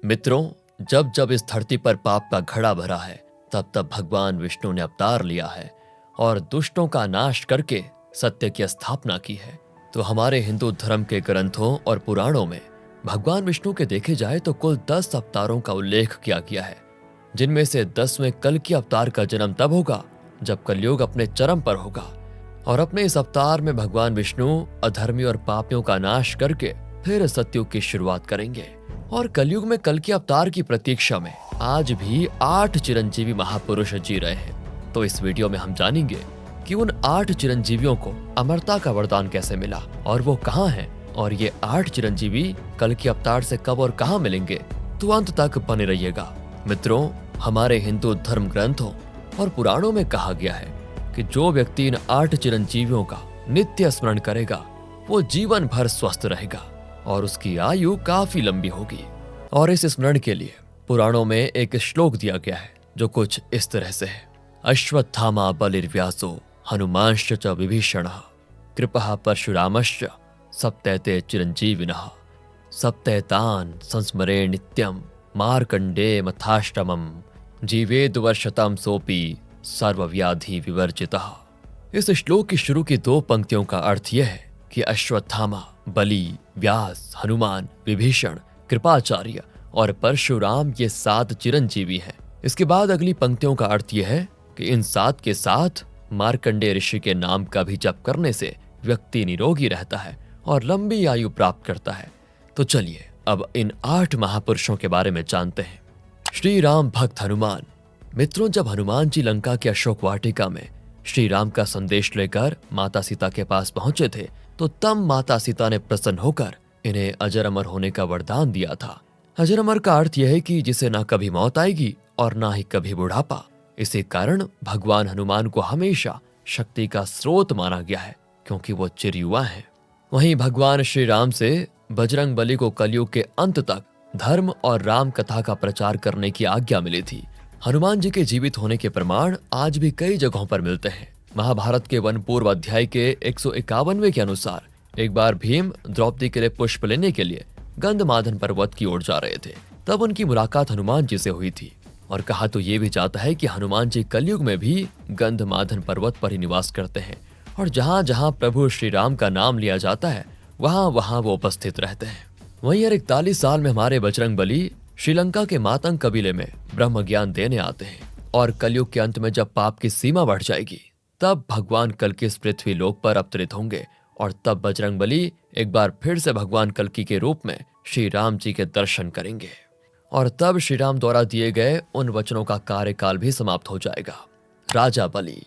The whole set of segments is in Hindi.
मित्रों, जब जब इस धरती पर पाप का घड़ा भरा है, तब तब भगवान विष्णु ने अवतार लिया है और दुष्टों का नाश करके सत्य की स्थापना की है। तो हमारे हिंदू धर्म के ग्रंथों और पुराणों में भगवान विष्णु के देखे जाए तो कुल 10 अवतारों का उल्लेख किया गया है, जिनमें से 10वें कल्कि अवतार का जन्म तब होगा जब कलयुग अपने चरम पर होगा। और अपने इस अवतार में भगवान विष्णु अधर्मी और पापियों का नाश करके फिर सतयुग की शुरुआत करेंगे। और कलयुग में कल्कि अवतार की प्रतीक्षा में आज भी 8 चिरंजीवी महापुरुष जी रहे हैं। तो इस वीडियो में हम जानेंगे कि उन 8 चिरंजीवियों को अमरता का वरदान कैसे मिला और वो कहाँ हैं, और ये 8 चिरंजीवी कल्कि अवतार से कब और कहाँ मिलेंगे। तो अंत तक बने रहिएगा। मित्रों, हमारे हिंदू धर्म ग्रंथों और पुराणों में कहा गया है कि जो व्यक्ति इन 8 चिरंजीवियों का नित्य स्मरण करेगा वो जीवन भर स्वस्थ रहेगा और उसकी आयु काफी लंबी होगी। और इस स्मरण के लिए पुराणों में एक श्लोक दिया गया है जो कुछ इस तरह से है। अश्वत्थामा बलिर्व्यासो हनुमांश्च च विभीषणः कृपः परशुरामश्च सप्तैते चिरंजीविनः सप्तैतान् संस्मरे नित्यं मार्कंडे मथाष्टमम् जीवेद वर्षतम सोपी सर्वव्याधि विवर्जितः। इस श्लोक की शुरू की 2 पंक्तियों का अर्थ यह है कि अश्वत्थामा, बलि, व्यास, हनुमान, विभीषण, कृपाचार्य और परशुराम ये 7 चिरंजीवी हैं। इसके बाद अगली पंक्तियों का अर्थ यह है कि इन 7 के साथ मार्कंडेय ऋषि के नाम का भी जप करने से व्यक्ति निरोगी रहता है और लंबी आयु प्राप्त करता है। तो चलिए अब इन 8 महापुरुषों के बारे में जानते हैं। श्री राम भक्त हनुमान। मित्रों, जब हनुमान जी लंका के अशोक वाटिका में श्री राम का संदेश लेकर माता सीता के पास पहुंचे थे, तो तब माता सीता ने प्रसन्न होकर इन्हें अजर अमर होने का वरदान दिया था। अजर अमर का अर्थ यह है कि जिसे ना कभी मौत आएगी और ना ही कभी बुढ़ापा। इसी कारण भगवान हनुमान को हमेशा शक्ति का स्रोत माना गया है, क्योंकि वो चिरयुवा हैं। वहीं भगवान श्री राम से बजरंग बली को कलयुग के अंत तक धर्म और राम कथा का प्रचार करने की आज्ञा मिली थी। हनुमान जी के जीवित होने के प्रमाण आज भी कई जगहों पर मिलते हैं। महाभारत के वन पूर्व अध्याय के 151वें के अनुसार एक बार भीम द्रौपदी के लिए पुष्प लेने के लिए गंधमादन पर्वत की ओर जा रहे थे। तब उनकी मुलाकात हनुमान जी से हुई थी और कहा तो ये भी जाता है कि हनुमान जी कलयुग में भी गंधमादन पर्वत पर ही निवास करते हैं और जहाँ जहाँ प्रभु श्री राम का नाम लिया जाता है वहाँ वहाँ वो उपस्थित रहते हैं। वहीं हर 41 साल में हमारे बजरंग बली श्रीलंका के मातंग कबीले में ब्रह्म ज्ञान देने आते हैं। और कलयुग के अंत में जब पाप की सीमा बढ़ जाएगी तब भगवान कल्कि इस पृथ्वी लोक पर अवतरित होंगे और तब बजरंग बली एक बार फिर से भगवान कल्कि के रूप में श्री राम जी के दर्शन करेंगे और तब श्री राम द्वारा दिए गए उन वचनों का कार्यकाल भी समाप्त हो जाएगा। राजा बलि।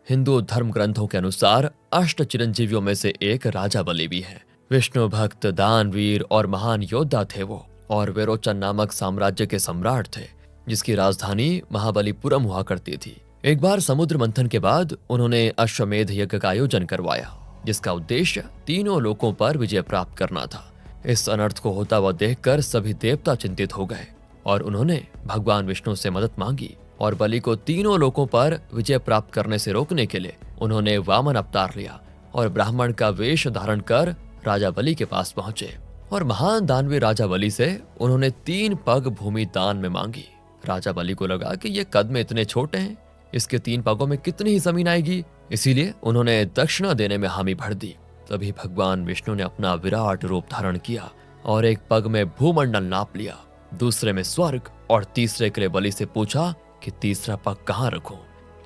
हिंदू धर्म ग्रंथों के अनुसार 8 चिरंजीवियों में से एक राजा बलि भी है। विष्णु भक्त, दानवीर और महान योद्धा थे वो, और वेरोचन नामक साम्राज्य के सम्राट थे जिसकी राजधानी महाबलीपुरम हुआ करती थी। एक बार समुद्र मंथन के बाद उन्होंने अश्वमेध यज्ञ का आयोजन करवाया, जिसका उद्देश्य तीनों लोकों पर विजय प्राप्त करना था। इस अनर्थ को होता हुआ देखकर सभी देवता चिंतित हो गए और उन्होंने भगवान विष्णु से मदद मांगी और बलि को तीनों लोकों पर विजय प्राप्त करने से रोकने के लिए उन्होंने वामन अवतार लिया और ब्राह्मण का वेश धारण कर राजा बलि के पास पहुंचे और महान दानवीर राजा बलि से उन्होंने 3 पग भूमि दान में मांगी। राजा बलि को लगा कि ये कद में इतने छोटे हैं, इसके 3 पगों में कितनी ही जमीन आएगी, इसीलिए उन्होंने दक्षिणा देने में हामी भर दी। तभी भगवान विष्णु ने अपना विराट रूप धारण किया और एक पग में भूमंडल नाप लिया, दूसरे में स्वर्ग और तीसरे के लिए बलि से पूछा कि तीसरा पग कहाँ रखूं।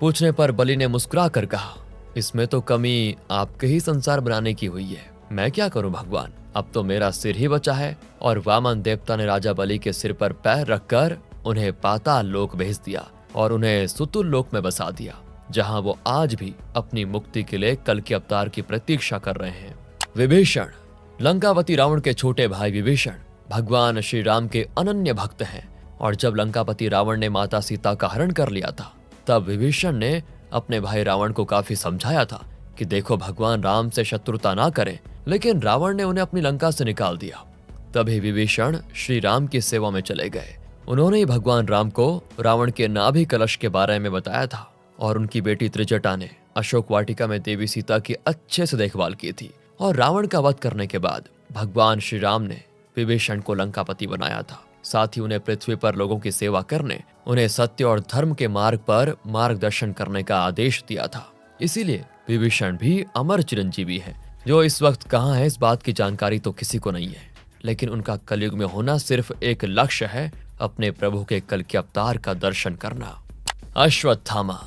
पूछने पर बलि ने मुस्कुरा कर कहा, इसमें तो कमी आपके ही संसार बनाने की हुई है, मैं क्या करूं भगवान, अब तो मेरा सिर ही बचा है। और वामन देवता ने राजा बलि के सिर पर पैर रखकर उन्हें पाताल लोक भेज दिया और उन्हें सुतुल लोक में बसा दिया, जहां वो आज भी अपनी मुक्ति के लिए कल्कि अवतार की प्रतीक्षा कर रहे हैं। विभीषण। लंकापति रावण के छोटे भाई विभीषण भगवान श्री राम के अनन्य भक्त हैं और जब लंकापति रावण ने माता सीता का हरण कर लिया था तब विभीषण ने अपने भाई रावण को काफी समझाया था कि देखो भगवान राम से शत्रुता ना करें, लेकिन रावण ने उन्हें अपनी लंका से निकाल दिया। तभी विभीषण श्री राम की सेवा में चले गए। उन्होंने ही भगवान राम को रावण के नाभि कलश के बारे में बताया था और उनकी बेटी त्रिजटा ने अशोक वाटिका में देवी सीता की अच्छे से देखभाल की थी। और रावण का वध करने के बाद भगवान श्री राम ने विभीषण को लंकापति बनाया था। साथ ही उन्हें पृथ्वी पर लोगों की सेवा करने, उन्हें सत्य और धर्म के मार्ग पर मार्गदर्शन करने का आदेश दिया था। इसीलिए विभीषण भी अमर चिरंजीवी है। जो इस वक्त कहाँ है इस बात की जानकारी तो किसी को नहीं है, लेकिन उनका कलयुग में होना सिर्फ एक लक्ष्य है, अपने प्रभु के कल के अवतार का दर्शन करना। अश्वत्थामा।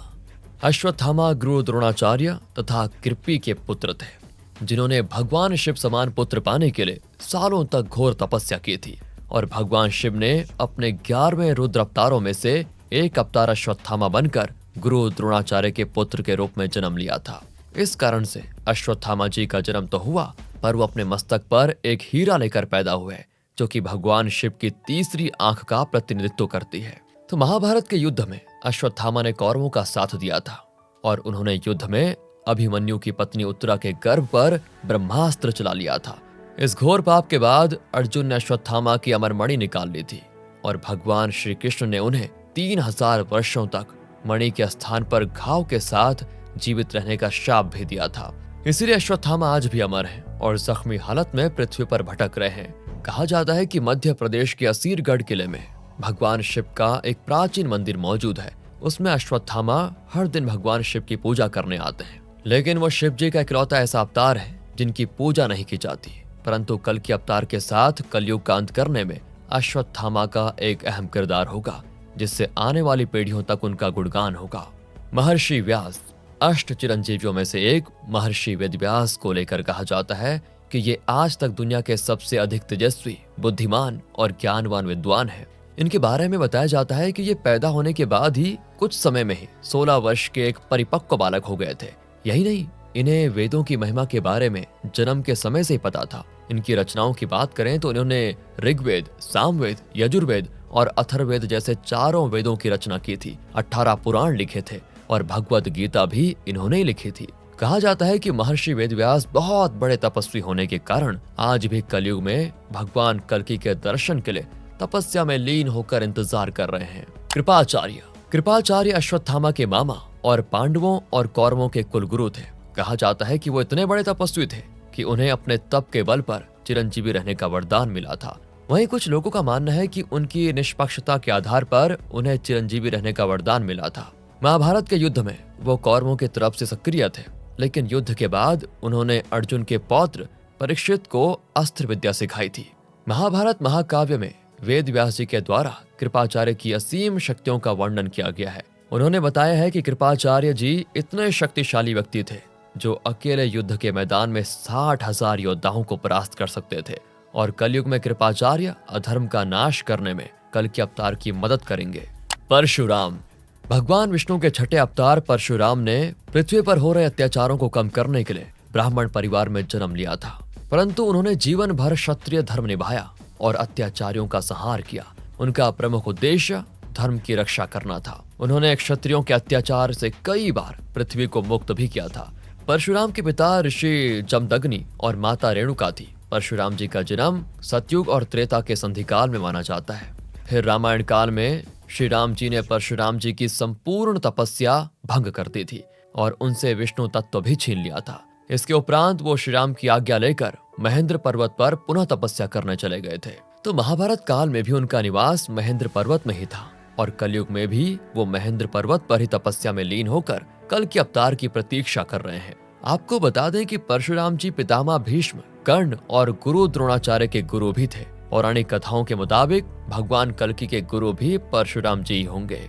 अश्वत्थामा गुरु द्रोणाचार्य तथा कृपी के पुत्र थे, जिन्होंने भगवान शिव समान पुत्र पाने के लिए सालों तक घोर तपस्या की थी और भगवान शिव ने अपने 11वें रुद्र अवतारों में से एक अवतार अश्वत्थामा बनकर गुरु द्रोणाचार्य के पुत्र के रूप में जन्म लिया था। इस कारण से अश्वत्थामा जी का जन्म तो हुआ, पर वो अपने मस्तक पर एक हीरा लेकर पैदा हुए, जो कि भगवान शिव की तीसरी आंख का प्रतिनिधित्व करती है। तो महाभारत के युद्ध में अश्वत्थामा ने कौरवों का साथ दिया था और उन्होंने युद्ध में अभिमन्यु की पत्नी उत्तरा के गर्भ पर ब्रह्मास्त्र चला लिया था। इस घोर पाप के बाद अर्जुन ने अश्वत्थामा की अमरमणि निकाल ली थी और भगवान श्री कृष्ण ने उन्हें 3000 वर्षों तक मणि के स्थान पर घाव के साथ जीवित रहने का शाप भी दिया था। इसीलिए अश्वत्थामा आज भी अमर है और जख्मी हालत में पृथ्वी पर भटक रहे हैं। कहा जाता है कि मध्य प्रदेश के असीरगढ़ किले में भगवान शिव का एक प्राचीन मंदिर मौजूद है। उसमें अश्वत्थामा हर दिन भगवान शिव की पूजा करने आते हैं, लेकिन वो शिव जी का इकलौता ऐसा अवतार है जिनकी पूजा नहीं की जाती। परंतु कल के अवतार के साथ कलयुग का अंत करने में अश्वत्थामा का एक अहम किरदार होगा, जिससे आने वाली पीढ़ियों तक उनका गुणगान होगा। महर्षि व्यास। अष्ट चिरंजीवियों में से एक महर्षि वेदव्यास को लेकर कहा जाता है कि ये आज तक दुनिया के सबसे अधिक तेजस्वी, बुद्धिमान और ज्ञानवान विद्वान है। इनके बारे में बताया जाता है कि ये पैदा होने के बाद ही कुछ समय में ही 16 वर्ष के एक परिपक्व बालक हो गए थे। यही नहीं, इन्हें वेदों की महिमा के बारे में जन्म के समय से ही पता था। इनकी रचनाओं की बात करें तो इन्होंने ऋग्वेद, सामवेद, यजुर्वेद और अथर्ववेद जैसे 4 वेदों की रचना की थी। 18 पुराण लिखे थे और भगवद गीता भी इन्होंने ही लिखी थी। कहा जाता है कि महर्षि वेदव्यास बहुत बड़े तपस्वी होने के कारण आज भी कलयुग में भगवान कल्कि के दर्शन के लिए तपस्या में लीन होकर इंतजार कर रहे हैं। कृपाचार्य। कृपाचार्य अश्वत्थामा के मामा और पांडवों और कौरवों के कुलगुरु थे। कहा जाता है कि वो इतने बड़े तपस्वी थे कि उन्हें अपने तप के बल पर चिरंजीवी रहने का वरदान मिला था। वहीं कुछ लोगों का मानना है कि उनकी निष्पक्षता के आधार पर उन्हें चिरंजीवी रहने का वरदान मिला था। महाभारत के युद्ध में वो कौरवों की तरफ से सक्रिय थे, लेकिन युद्ध के बाद उन्होंने अर्जुन के पौत्र परीक्षित को अस्त्र विद्या सिखाई थी। महाभारत महाकाव्य में वेद व्यास जी के द्वारा कृपाचार्य की असीम शक्तियों का वर्णन किया गया है। उन्होंने बताया है कि कृपाचार्य जी इतने शक्तिशाली व्यक्ति थे जो अकेले युद्ध के मैदान में 60,000 योद्धाओं को परास्त कर सकते थे और कलयुग में कृपाचार्य अधर्म का नाश करने में कल के अवतार की मदद करेंगे। परशुराम। भगवान विष्णु के छठे अवतार परशुराम ने पृथ्वी पर हो रहे अत्याचारों को कम करने के लिए ब्राह्मण परिवार में जन्म लिया था, परंतु उन्होंने जीवन भर क्षत्रिय धर्म निभाया और अत्याचारियों का संहार किया। उनका प्रमुख उद्देश्य धर्म की रक्षा करना था। उन्होंने क्षत्रियों के अत्याचार से कई बार पृथ्वी को मुक्त भी किया था। परशुराम के पिता ऋषि जमदग्नि और माता रेणुका थी। परशुराम जी का जन्म सतयुग और त्रेता के संधिकाल में माना जाता है। फिर रामायण काल में श्री राम जी ने परशुराम जी की संपूर्ण तपस्या भंग कर दी थी और उनसे विष्णु तत्व भी छीन लिया था। इसके उपरांत वो श्री राम की आज्ञा लेकर महेंद्र पर्वत पर पुनः तपस्या करने चले गए थे। तो महाभारत काल में भी उनका निवास महेंद्र पर्वत में ही था और कलयुग में भी वो महेंद्र पर्वत पर ही तपस्या में लीन होकर कल के अवतार की प्रतीक्षा कर रहे हैं। आपको बता दें कि परशुराम जी पितामह भीष्म, कर्ण और गुरु द्रोणाचार्य के गुरु भी थे। पौराणिक कथाओं के मुताबिक भगवान कल्कि के गुरु भी परशुराम जी होंगे।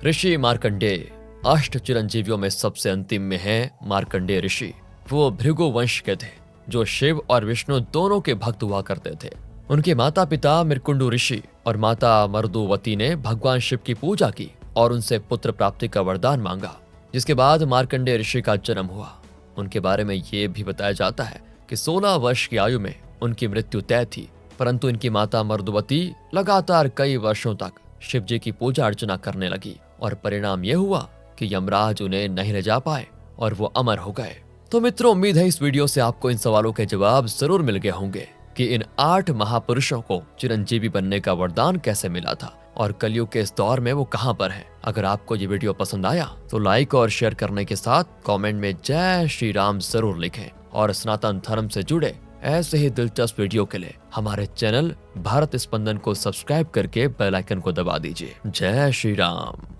ऋषि मार्कंडेय। अष्ट चिरंजीवियों में सबसे अंतिम में है मार्कंडेय ऋषि। वो भृगु वंश के थे जो शिव और विष्णु दोनों के भक्त हुआ करते थे। उनके माता पिता मृकुंडु ऋषि और माता मरुदुवती ने भगवान शिव की पूजा की और उनसे पुत्र प्राप्ति का वरदान मांगा, जिसके बाद मार्कंडेय ऋषि का जन्म हुआ। उनके बारे में ये भी बताया जाता है कि 16 वर्ष की आयु में उनकी मृत्यु तय थी, परंतु इनकी माता मरुदुवती लगातार कई वर्षों तक शिव जी की पूजा अर्चना करने लगी और परिणाम यह हुआ कि यमराज उन्हें नहीं ले जा पाए और वो अमर हो गए। तो मित्रों, उम्मीद है इस वीडियो से आपको इन सवालों के जवाब जरूर मिल गए होंगे कि इन 8 महापुरुषों को चिरंजीवी बनने का वरदान कैसे मिला था और कलयुग के इस दौर में वो कहां पर हैं। अगर आपको ये वीडियो पसंद आया तो लाइक और शेयर करने के साथ कमेंट में जय श्री राम जरूर लिखें और सनातन धर्म से जुड़े ऐसे ही दिलचस्प वीडियो के लिए हमारे चैनल भारत स्पंदन को सब्सक्राइब करके बेल आइकन को दबा दीजिए। जय श्री राम।